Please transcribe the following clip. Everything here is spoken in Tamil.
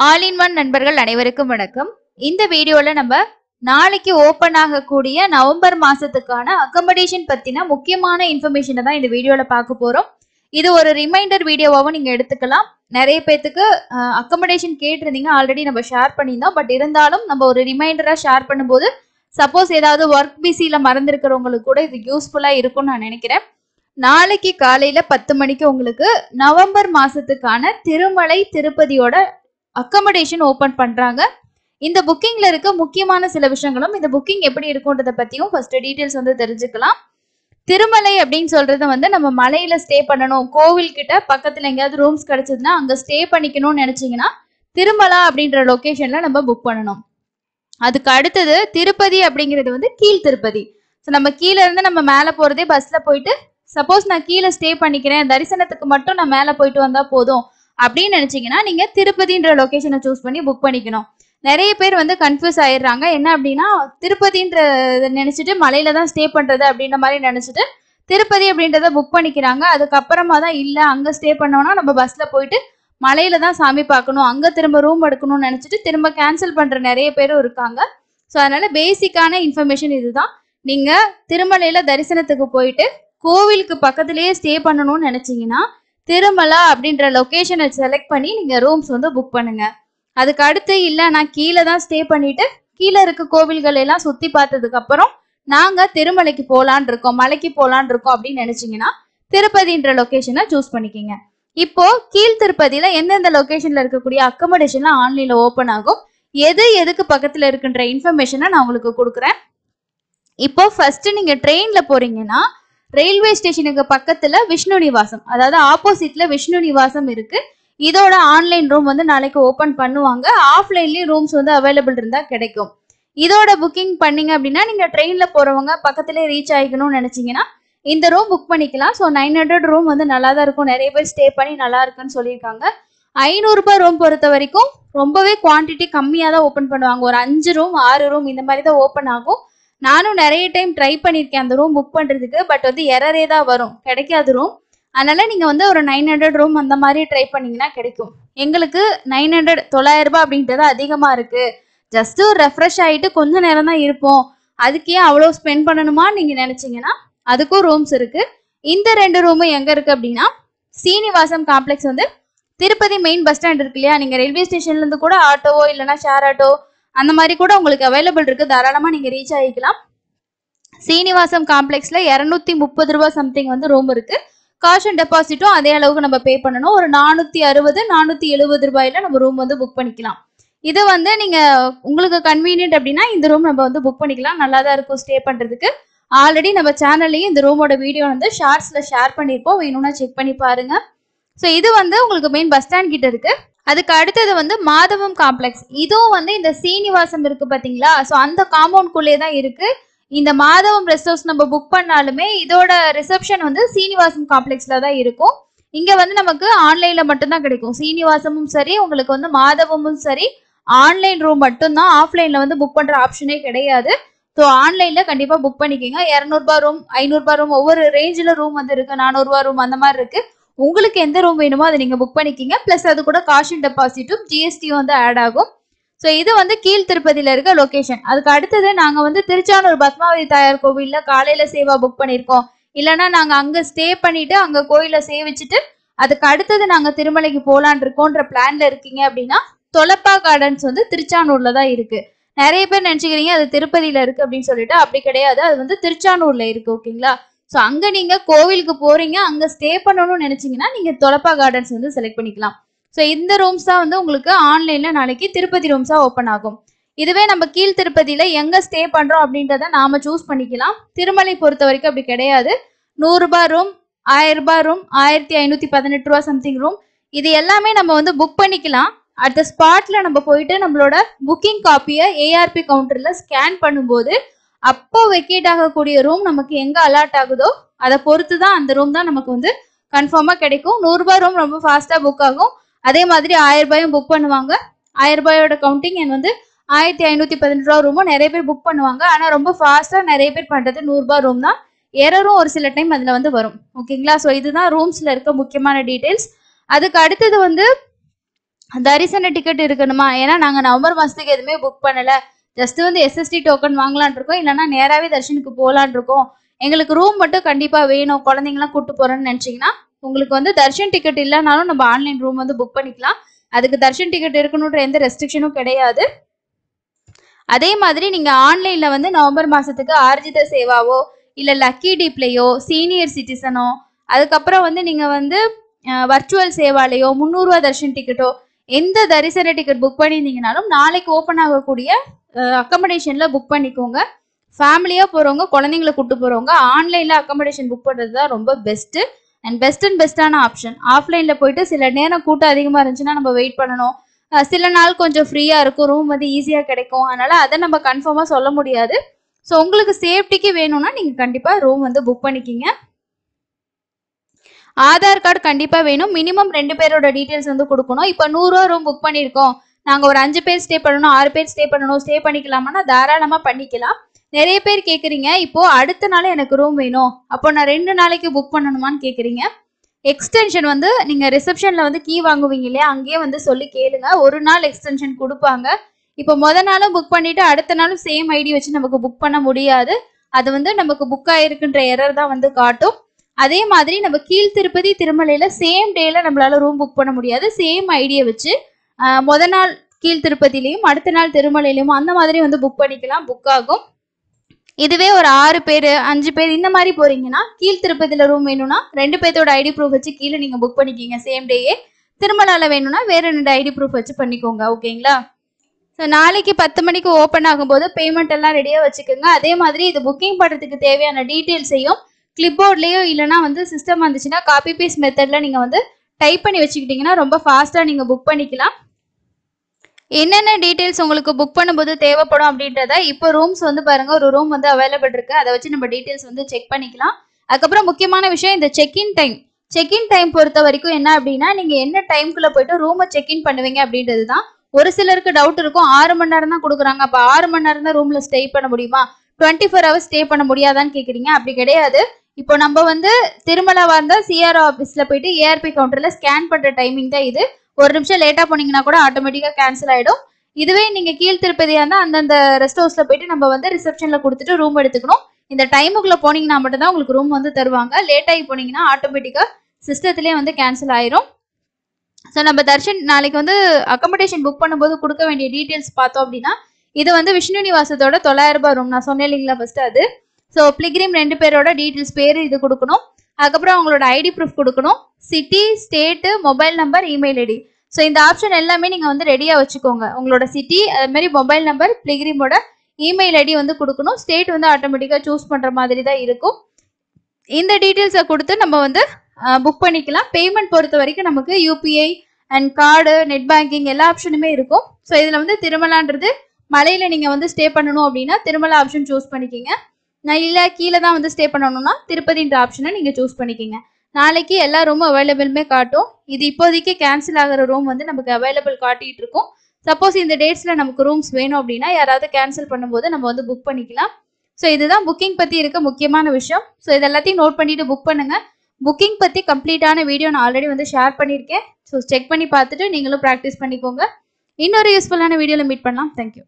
ஆல் இன் ஒன் நண்பர்கள் அனைவருக்கும் வணக்கம். இந்த வீடியோல நம்ம நாளைக்கு ஓபன் ஆகக்கூடிய நவம்பர் மாசத்துக்கான அக்கமடேஷன் பத்தின முக்கியமான இன்ஃபர்மேஷனை தான் இந்த வீடியோல பார்க்க போறோம். இது ஒரு ரிமைண்டர் வீடியோவாகவும் நீங்க எடுத்துக்கலாம். நிறைய பேத்துக்கு அக்கமடேஷன் கேட்டிருந்தீங்க, ஆல்ரெடி நம்ம ஷேர் பண்ணியிருந்தோம். பட் இருந்தாலும் நம்ம ஒரு ரிமைண்டரா ஷேர் பண்ணும்போது சப்போஸ் ஏதாவது ஒர்க் பிஸியில மறந்துருக்கிறவங்களுக்கு கூட இது யூஸ்ஃபுல்லா இருக்கும்னு நான் நினைக்கிறேன். நாளைக்கு காலையில 10 மணிக்கு உங்களுக்கு நவம்பர் மாசத்துக்கான திருமலை திருப்பதியோட அக்கமடேஷன் ஓபன் பண்றாங்க. இந்த புக்கிங்ல இருக்க முக்கியமான சில விஷயங்களும் இந்த புக்கிங் எப்படி இருக்கும்ன்றத பத்தியும் ஃபர்ஸ்ட் டீடைல்ஸ் தெரிஞ்சுக்கலாம். திருமலை அப்படின்னு சொல்றது நம்ம மலையில ஸ்டே பண்ணணும், கோவில் கிட்ட பக்கத்துல எங்கேயாவது ரூம்ஸ் கிடைச்சதுன்னா அங்க ஸ்டே பண்ணிக்கணும்னு நினைச்சீங்கன்னா திருமலா அப்படின்ற லொகேஷன்ல நம்ம புக் பண்ணணும். அதுக்கு அடுத்தது திருப்பதி அப்படிங்கிறது கீழ் திருப்பதி. ஸோ நம்ம கீழே இருந்து நம்ம மேலே போறதே பஸ்ல போயிட்டு, சப்போஸ் நான் கீழே ஸ்டே பண்ணிக்கிறேன், தரிசனத்துக்கு மட்டும் நான் மேலே போயிட்டு வந்தா போதும் அப்படின்னு நினைச்சீங்கன்னா நீங்க திருப்பதின்ற லொகேஷனை சூஸ் பண்ணி புக் பண்ணிக்கணும். நிறைய பேர் கன்ஃபியூஸ் ஆயிடுறாங்க. என்ன அப்படின்னா, திருப்பதின்ற நினைச்சிட்டு மலையில தான் ஸ்டே பண்றது அப்படின்ற மாதிரி நினைச்சிட்டு திருப்பதி அப்படின்றத புக் பண்ணிக்கிறாங்க. அதுக்கப்புறமா தான் இல்ல, அங்க ஸ்டே பண்ணோம்னா நம்ம பஸ்ல போயிட்டு மலையில தான் சாமி பார்க்கணும், அங்க திரும்ப ரூம் எடுக்கணும்னு நினைச்சிட்டு திரும்ப கேன்சல் பண்ற நிறைய பேரும் இருக்காங்க. ஸோ அதனால பேசிக்கான இன்ஃபர்மேஷன் இதுதான். நீங்க திருமலையில தரிசனத்துக்கு போயிட்டு கோவிலுக்கு பக்கத்திலேயே ஸ்டே பண்ணணும்னு நினைச்சீங்கன்னா திருமலா அப்படின்ற லொகேஷனை செலக்ட் பண்ணி நீங்க ரூம்ஸ் புக் பண்ணுங்க. அதுக்கு அடுத்து இல்ல நான் கீழே தான் ஸ்டே பண்ணிட்டு கீழே இருக்க கோவில்கள் எல்லாம் சுத்தி பார்த்ததுக்கு அப்புறம் நாங்க திருமலைக்கு போலான் இருக்கோம், மலைக்கு போலான் இருக்கோம் அப்படின்னு நினைச்சீங்கன்னா திருப்பதின்ற லொகேஷனை சூஸ் பண்ணிக்கிங்க. இப்போ கீழ் திருப்பதியில எந்தெந்த லொகேஷன்ல இருக்கக்கூடிய அக்கமடேஷன்ல ஆன்லைன்ல ஓபன் ஆகும், எதுக்கு பக்கத்துல இருக்குன்ற இன்ஃபர்மேஷனை நான் உங்களுக்கு கொடுக்குறேன். இப்போ ஃபர்ஸ்ட் நீங்க ட்ரெயின்ல போறீங்கன்னா ரயில்வே ஸ்டேஷனுக்கு பக்கத்துல விஷ்ணு நிவாசம், அதாவது ஆப்போசிட்ல விஷ்ணு நிவாசம் இருக்கு. இதோட ஆன்லைன் ரூம் நாளைக்கு ஓபன் பண்ணுவாங்க. ஆஃப்லைன்லயும் ரூம்ஸ் அவைலபிள் இருந்தா கிடைக்கும். இதோட புக்கிங் பண்ணீங்க அப்படின்னா நீங்க ட்ரெயின்ல போறவங்க பக்கத்திலே ரீச் ஆகிக்கணும்னு நினைச்சீங்கன்னா இந்த ரூம் புக் பண்ணிக்கலாம். ஸோ 900 ரூம் நல்லா தான் இருக்கும். நிறைய பேர் ஸ்டே பண்ணி நல்லா இருக்குன்னு சொல்லியிருக்காங்க. 500 ரூபாய் ரூம் பொறுத்த வரைக்கும் ரொம்பவே குவான்டிட்டி கம்மியாக தான் ஓப்பன் பண்ணுவாங்க. ஒரு 5 ரூம் 6 ரூம் இந்த மாதிரி தான் ஓப்பன் ஆகும். நானும் நிறைய டைம் ட்ரை பண்ணியிருக்கேன் அந்த ரூம் புக் பண்ணுறதுக்கு. பட் எரரே தான் வரும், கிடைக்காது ரூம். அதனால நீங்கள் ஒரு 900 ரூம் அந்த மாதிரி ட்ரை பண்ணிங்கன்னா கிடைக்கும். எங்களுக்கு 900 900 ரூபாய் அப்படின்றது அதிகமாக இருக்குது. ஜஸ்ட்டு ரெஃப்ரெஷ் ஆகிட்டு கொஞ்சம் நேரம் தான் இருப்போம், அதுக்கு ஏன் அவ்வளோ ஸ்பெண்ட் பண்ணணுமான்னு நீங்கள் நினச்சிங்கன்னா அதுக்கும் ரூம்ஸ் இருக்குது. இந்த 2 ரூமும் எங்கே இருக்குது அப்படின்னா Srinivasam complex Tirupati main bus stand இருக்கு இல்லையா, நீங்கள் ரயில்வே ஸ்டேஷன்லேருந்து கூட ஆட்டோவோ இல்லைனா ஷேர் ஆட்டோ அந்த மாதிரி கூட உங்களுக்கு அவைலபிள் இருக்குது. தாராளமாக நீங்கள் ரீச் ஆகிக்கலாம். சீனிவாசம் காம்ப்ளெக்ஸில் 230 ரூபா சம்திங் ரூம் இருக்குது. காஷன் டெபாசிட்டும் அதே அளவுக்கு நம்ம பே பண்ணணும். ஒரு 460 470 ரூபாயில நம்ம ரூம் புக் பண்ணிக்கலாம். இது நீங்கள் உங்களுக்கு கன்வீனியன்ட் அப்படின்னா இந்த ரூம் நம்ம புக் பண்ணிக்கலாம். நல்லா தான் இருக்கும் ஸ்டே பண்ணுறதுக்கு. ஆல்ரெடி நம்ம சேனல்லையும் இந்த ரூமோட வீடியோ ஷார்ட்ஸில் ஷேர் பண்ணியிருப்போம், வேணும்னா செக் பண்ணி பாருங்க. ஸோ இது உங்களுக்கு மெயின் பஸ் ஸ்டாண்ட் கிட்ட இருக்கு. அதுக்கு அடுத்தது மாதவம் காம்ப்ளெக்ஸ். இதுவும் இந்த சீனிவாசம் இருக்கு பார்த்தீங்களா, ஸோ அந்த காம்பவுண்ட்குள்ளே தான் இருக்கு. இந்த மாதவம் ரெஸ்ட் ஹவுஸ் நம்ம புக் பண்ணாலுமே இதோட ரிசப்ஷன் சீனிவாசம் காம்ப்ளெக்ஸ்ல தான் இருக்கும். இங்க நமக்கு ஆன்லைன்ல மட்டும்தான் கிடைக்கும். சீனிவாசமும் சரி, உங்களுக்கு மாதவமும் சரி, ஆன்லைன் ரூம் மட்டும்தான். ஆஃப்லைன்ல புக் பண்ற ஆப்ஷனே கிடையாது. ஸோ ஆன்லைன்ல கண்டிப்பா புக் பண்ணிக்கோங்க. 200 ரூபாய் ரூம் 500 ரூபாய் ரூம் ஒவ்வொரு ரேஞ்சில் ரூம் இருக்கு. 400 ரூபாய் ரூம் அந்த மாதிரி இருக்கு. உங்களுக்கு எந்த ரூம் வேணுமோ அதை நீங்க புக் பண்ணிக்கிங்க. பிளஸ் அது கூட காஷன் டெபாசிட்டும் ஜிஎஸ்டியும் ஆட் ஆகும். ஸோ இது கீழ் திருப்பதியில இருக்க லொகேஷன். அதுக்கு அடுத்தது நாங்க திருச்சானூர் பத்மாவதி தாயார் கோவில்ல காலையில சேவா புக் பண்ணியிருக்கோம். இல்லைன்னா நாங்க அங்க ஸ்டே பண்ணிட்டு அங்க கோயில சேவிச்சுட்டு அதுக்கு அடுத்தது நாங்க திருமலைக்கு போலான் இருக்கோன்ற பிளான்ல இருக்கீங்க அப்படின்னா தொலப்பா கார்டன்ஸ் திருச்சானூர்ல தான் இருக்கு. நிறைய பேர் நினைச்சுக்கிறீங்க அது திருப்பதியில இருக்கு அப்படின்னு சொல்லிட்டு, அப்படி கிடையாது. அது திருச்சானூர்ல இருக்கு. ஓகேங்களா? ஸோ அங்க நீங்க கோவிலுக்கு போறீங்க, அங்க ஸ்டே பண்ணணும்னு நினைச்சீங்கன்னா நீங்க தொலப்பா கார்டன்ஸ் செலக்ட் பண்ணிக்கலாம். ஸோ இந்த ரூம்ஸ் தான் உங்களுக்கு ஆன்லைன்ல நாளைக்கு திருப்பதி ரூம்ஸா ஓப்பன் ஆகும். இதுவே நம்ம கீழ் திருப்பதியில எங்க ஸ்டே பண்றோம் அப்படின்றத நாம சூஸ் பண்ணிக்கலாம். திருமலை பொறுத்த வரைக்கும் அப்படி கிடையாது. 100 ரூபாய் ரூம் 1000 ரூபாய் ரூம் 1518 ரூபா சம்திங் ரூம் இது எல்லாமே நம்ம புக் பண்ணிக்கலாம். அடுத்த ஸ்பாட்ல நம்ம போயிட்டு நம்மளோட புக்கிங் காப்பியை ஏஆர்பி கவுண்டர்ல ஸ்கேன் பண்ணும்போது அப்போ வெக்கேட் ஆகக்கூடிய ரூம் நமக்கு எங்க அலாட் ஆகுதோ அதை பொறுத்து தான் அந்த ரூம் தான் நமக்கு கன்ஃபார்மா கிடைக்கும். 100 ரூபாய் ரூம் ரொம்ப ஃபாஸ்டா புக் ஆகும். அதே மாதிரி 1000 ரூபாயும் புக் பண்ணுவாங்க. 1000 ரூபாயோட கவுண்டிங் 1518 ரூபா ரூமும் நிறைய பேர் புக் பண்ணுவாங்க. ஆனா ரொம்ப ஃபாஸ்டா நிறைய பேர் பண்றது 100 ரூபாய் ரூம் தான். எரரும் ஒரு சில டைம் அதுல வரும். ஓகேங்களா? ஸோ இதுதான் ரூம்ஸ்ல இருக்க முக்கியமான டீடைல்ஸ். அதுக்கு அடுத்தது தரிசன டிக்கெட் இருக்கணுமா? ஏன்னா நாங்க நவம்பர் மாசத்துக்கு எதுவுமே புக் பண்ணல, ஜஸ்ட் வந்து எஸ்எஸ்டி டோக்கன் வாங்கலான் இருக்கோம், இல்லைன்னா நேராவே தர்ஷனுக்கு போகலான் இருக்கோம், எங்களுக்கு ரூம் மட்டும் கண்டிப்பா வேணும், குழந்தைங்களாம் கூட்டு போறேன்னு நினைச்சீங்கன்னா உங்களுக்கு வந்து தர்ஷன் டிக்கெட் இல்லைனாலும் நம்ம ஆன்லைன் ரூம் வந்து புக் பண்ணிக்கலாம். அதுக்கு தர்ஷன் டிக்கெட் இருக்கணுன்ற எந்த ரெஸ்ட்ரிக்ஷனும் கிடையாது. அதே மாதிரி நீங்க ஆன்லைன்ல வந்து நவம்பர் மாசத்துக்கு ஆர்ஜித சேவாவோ இல்ல லக்கி டிப்லையோ சீனியர் சிட்டிசனோ அதுக்கப்புறம் வந்து நீங்க வந்து வர்ச்சுவல் சேவாலையோ 300 ரூபா தர்ஷன் டிக்கெட்டோ எந்த தரிசன டிக்கெட் புக் பண்ணியிருந்தீங்கனாலும் நாளைக்கு ஓப்பன் ஆகக்கூடிய அக்கமடேஷன்ல புக் பண்ணிக்கோங்க. ஃபேமிலியா போறவங்க குழந்தைங்களை கூட்டு போறவங்க ஆன்லைன்ல அக்கமடேஷன் புக் பண்றது தான் ரொம்ப பெஸ்ட் அண்ட் பெஸ்டான ஆப்ஷன். ஆஃப்லைன்ல போயிட்டு சில நேரம் கூட்டம் அதிகமா இருந்துச்சுன்னா நம்ம வெயிட் பண்ணணும், சில நாள் கொஞ்சம் ஃப்ரீயா இருக்கும், ரூம் வந்து ஈஸியா கிடைக்கும், அதனால அதை நம்ம கன்ஃபார்மா சொல்ல முடியாது. ஸோ உங்களுக்கு சேஃப்டிக்கு வேணும்னா நீங்க கண்டிப்பா ரூம் வந்து புக் பண்ணிக்கிங்க. ஆதார் கார்டு கண்டிப்பா வேணும், மினிமம் 2 பேரோட டீட்டெயில்ஸ் வந்து கொடுக்கணும். இப்போ 100 ரூபா ரூம் புக் பண்ணியிருக்கோம், நாங்க ஒரு 5 பேர் ஸ்டே பண்ணணும், 6 பேர் ஸ்டே பண்ணணும், ஸ்டே பண்ணிக்கலாமா? தாராளமா பண்ணிக்கலாம். நிறைய பேர் கேக்குறீங்க இப்போ அடுத்த நாள் எனக்கு ரூம் வேணும், அப்போ நான் 2 நாளைக்கு புக் பண்ணணுமான்னு கேக்குறீங்க. எக்ஸ்டென்ஷன் வந்து நீங்க ரிசப்ஷன்ல வந்து கீ வாங்குவீங்க இல்லையா, அங்கேயே வந்து சொல்லி கேளுங்க, ஒரு நாள் எக்ஸ்டென்ஷன் கொடுப்பாங்க. இப்போ நாளும் புக் பண்ணிட்டு அடுத்த நாளும் சேம் ஐடி வச்சு நமக்கு புக் பண்ண முடியாது, அது வந்து நமக்கு புக் ஆயிருக்குன்ற எரர் தான் வந்து காட்டும். அதே மாதிரி நம்ம கீழ் திருப்பதி திருமலையில சேம் டேல நம்மளால ரூம் புக் பண்ண முடியாது, சேம் ஐடியை வச்சு நாள் கீழ் திருப்பதிலையும் அடுத்த நாள் திருமலையிலையும் அந்த மாதிரி வந்து புக் பண்ணிக்கலாம், புக் ஆகும். இதுவே ஒரு 6 பேர் 5 பேர் இந்த மாதிரி போறீங்கன்னா கீழ் திருப்பதியில ரூம் வேணும்னா 2 பேர்த்தோட ஐடி ப்ரூஃப் வச்சு கீழே நீங்க புக் பண்ணிக்கிங்க சேம் டேயே. திருமலால வேணும்னா வேற 2 ஐடி ப்ரூஃப் வச்சு பண்ணிக்கோங்க. ஓகேங்களா? ஸோ நாளைக்கு 10 மணிக்கு ஓப்பன் ஆகும்போது பேமெண்ட் எல்லாம் ரெடியாக வச்சுக்கோங்க. அதே மாதிரி இது புக்கிங் பண்ணுறதுக்கு தேவையான டீட்டெயில்ஸையும் கிளிப் போர்ட்லேயோ இல்லைனா வந்து சிஸ்டம் வந்துச்சுன்னா காப்பி பேஸ்ட் மெத்தடில் நீங்கள் வந்து டைப் பண்ணி வச்சுக்கிட்டிங்கன்னா ரொம்ப ஃபாஸ்ட்டாக நீங்கள் புக் பண்ணிக்கலாம். என்னென்ன டீட்டெயில்ஸ் உங்களுக்கு புக் பண்ணும்போது தேவைப்படும் அப்படின்றத இப்போ ரூம்ஸ் வந்து பாருங்க, ஒரு ரூம் வந்து அவைலபிள் இருக்கு, அதை வச்சு நம்ம டீட்டெயில்ஸ் வந்து செக் பண்ணிக்கலாம். அதுக்கப்புறம் முக்கியமான விஷயம் இந்த செக்இன் டைம் பொறுத்த வரைக்கும் என்ன அப்படின்னா நீங்க என்ன டைம்குள்ள போயிட்டு ரூமை செக்இன் பண்ணுவீங்க அப்படின்றது தான். ஒரு சிலருக்கு டவுட் இருக்கும், 6 மணி நேரம் தான் கொடுக்குறாங்க, அப்போ 6 மணி நேரம் தான் ரூம்ல ஸ்டே பண்ண முடியுமா, 24 ஹவர்ஸ் ஸ்டே பண்ண முடியாதான்னு கேட்குறீங்க. அப்படி கிடையாது. இப்போ நம்ம வந்து திருமலாவா இருந்தால் சிஆர்ஓ ஆஃபீஸில் போயிட்டு ஏஆர்பி கவுண்டரில் ஸ்கேன் பண்ணுற டைமிங் தான் இது. ஒரு நிமிஷம் லேட்டாக போனீங்கன்னா கூட ஆட்டோமேட்டிக்காக கேன்சல் ஆகிடும். இதுவே நீங்கள் கீழ் திருப்பதியாக இருந்தால் அந்தந்த ரெஸ்ட் ஹவுஸில் போயிட்டு நம்ம வந்து ரிசப்ஷனில் கொடுத்துட்டு ரூம் எடுத்துக்கணும். இந்த டைமுக்குள்ளே போனீங்கன்னா மட்டும்தான் உங்களுக்கு ரூம் வந்து தருவாங்க. லேட்டாகி போனீங்கன்னா ஆட்டோமேட்டிக்காக சிஸ்டத்துலேயே வந்து கேன்சல் ஆயிரும். ஸோ நம்ம தர்ஷன் நாளைக்கு வந்து அக்கமடேஷன் புக் பண்ணும்போது கொடுக்க வேண்டிய டீட்டெயில்ஸ் பார்த்தோம் அப்படின்னா இது வந்து விஷ்ணு நிவாசத்தோட 900 ரூபாய் ரூம் நான் சொன்னேன் இல்லைங்களா ஃபர்ஸ்ட் அது. ஸோ பிளிகிரிம் 2 பேரோட டீட்டெயில்ஸ் பேர் இது கொடுக்கணும், அதுக்கப்புறம் அவங்களோட ஐடி ப்ரூஃப் கொடுக்கணும், city state mobile number email ID. So இந்த ஆப்ஷன் எல்லாமே நீங்கள் வந்து ரெடியாக வச்சுக்கோங்க. உங்களோட சிட்டி அது மாதிரி மொபைல் நம்பர் பிளிகிரிமோட இமெயில் ஐடி வந்து கொடுக்கணும். ஸ்டேட் வந்து ஆட்டோமேட்டிக்காக சூஸ் பண்ணுற மாதிரி தான் இருக்கும். இந்த டீட்டெயில்ஸை கொடுத்து நம்ம வந்து புக் பண்ணிக்கலாம். பேமெண்ட் பொறுத்த வரைக்கும் நமக்கு UPI and card net banking எல்லா ஆப்ஷனுமே இருக்கும். ஸோ இதில் வந்து திருமலான்றது மலையில் நீங்கள் வந்து ஸ்டே பண்ணணும் அப்படின்னா திருமலா ஆப்ஷன் சூஸ் பண்ணிக்கிங்க. நான் இல்லை கீழே தான் வந்து ஸ்டே பண்ணணும்னா திருப்பதின்ற ஆப்ஷனை நீங்கள் சூஸ் பண்ணிக்கிங்க. நாளைக்கு எல்லா ரூமும் அவைலபிளுமே காட்டும். இது இப்போதைக்கு கேன்சல் ஆகிற ரூம் வந்து நமக்கு அவைலபிள் காட்டிகிட்டு இருக்கும். சப்போஸ் இந்த டேட்ஸில் நமக்கு ரூம்ஸ் வேணும் அப்படின்னா யாராவது கேன்சல் பண்ணும்போது நம்ம வந்து புக் பண்ணிக்கலாம். ஸோ இதுதான் புக்கிங் பற்றி இருக்க முக்கியமான விஷயம். ஸோ இது எல்லாத்தையும் நோட் பண்ணிட்டு புக் பண்ணுங்கள். புக்கிங் பற்றி கம்ப்ளீட்டான வீடியோ நான் ஆல்ரெடி வந்து ஷேர் பண்ணியிருக்கேன். ஸோ செக் பண்ணி பார்த்துட்டு நீங்களும் ப்ராக்டிஸ் பண்ணிக்கோங்க. இன்னொரு யூஸ்ஃபுல்லான வீடியோவில் மீட் பண்ணலாம். தேங்க்யூ.